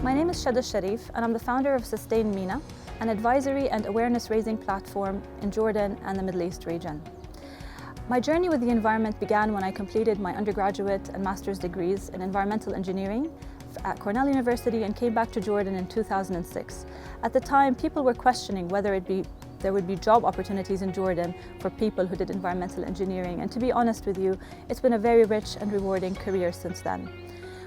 My name is Shada El-Sharif and I'm the founder of SustainMENA, an advisory and awareness-raising platform in Jordan and the Middle East region. My journey with the environment began when I completed my undergraduate and master's degrees in environmental engineering at Cornell University and came back to Jordan in 2006. At the time, people were questioning whether there would be job opportunities in Jordan for people who did environmental engineering, and to be honest with you, it's been a very rich and rewarding career since then.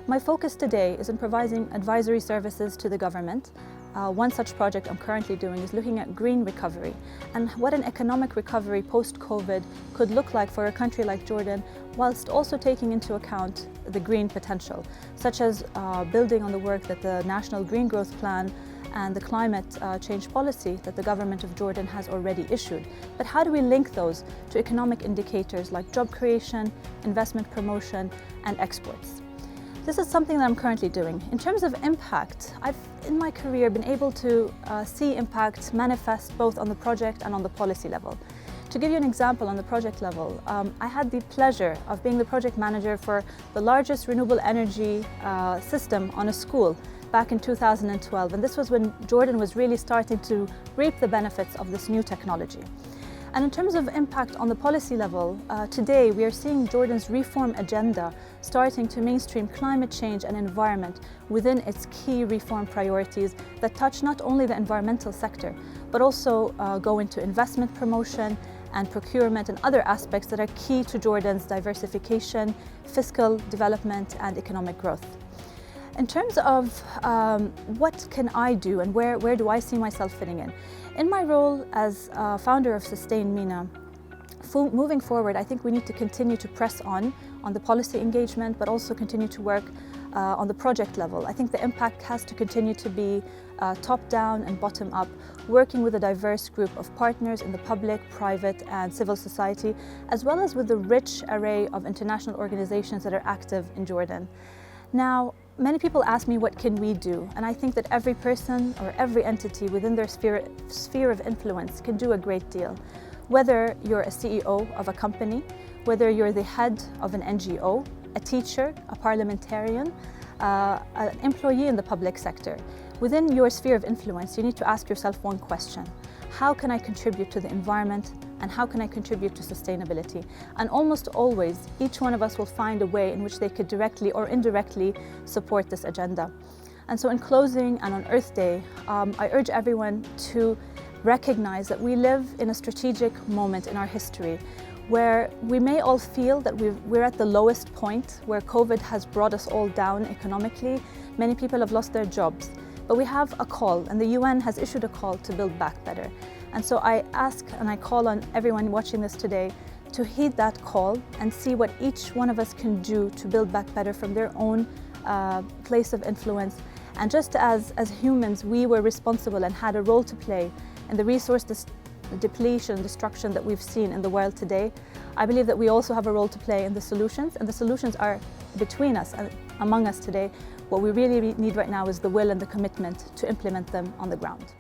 My focus today is on providing advisory services to the government. One such project I'm currently doing is looking at green recovery and what an economic recovery post-COVID could look like for a country like Jordan, whilst also taking into account the green potential, such as building on the work that the National Green Growth Plan and the climate change policy that the government of Jordan has already issued. But how do we link those to economic indicators like job creation, investment promotion, and exports? This is something that I'm currently doing. In terms of impact, I've in my career been able to see impact manifest both on the project and on the policy level. To give you an example on the project level, I had the pleasure of being the project manager for the largest renewable energy system on a school back in 2012, and this was when Jordan was really starting to reap the benefits of this new technology. And in terms of impact on the policy level, today we are seeing Jordan's reform agenda starting to mainstream climate change and environment within its key reform priorities that touch not only the environmental sector, but also go into investment promotion and procurement and other aspects that are key to Jordan's diversification, fiscal development, and economic growth. In terms of what can I do and where do I see myself fitting in? In my role as founder of SustainMENA, moving forward, I think we need to continue to press on the policy engagement, but also continue to work on the project level. I think the impact has to continue to be top-down and bottom-up, working with a diverse group of partners in the public, private, and civil society, as well as with the rich array of international organizations that are active in Jordan. Now, many people ask me, what can we do? And I think that every person or every entity within their sphere of influence can do a great deal. Whether you're a CEO of a company, whether you're the head of an NGO, a teacher, a parliamentarian, an employee in the public sector, within your sphere of influence, you need to ask yourself one question: how can I contribute to the environment, and how can I contribute to sustainability? And almost always, each one of us will find a way in which they could directly or indirectly support this agenda. And so in closing and on Earth Day, I urge everyone to recognize that we live in a strategic moment in our history where we may all feel that we're at the lowest point, where COVID has brought us all down economically. Many people have lost their jobs. But we have a call, and the UN has issued a call to build back better. And so I ask and I call on everyone watching this today to heed that call and see what each one of us can do to build back better from their own place of influence. And just as humans, we were responsible and had a role to play in the resource depletion and destruction that we've seen in the world today, I believe that we also have a role to play in the solutions, and the solutions are between us and among us today. What we really need right now is the will and the commitment to implement them on the ground.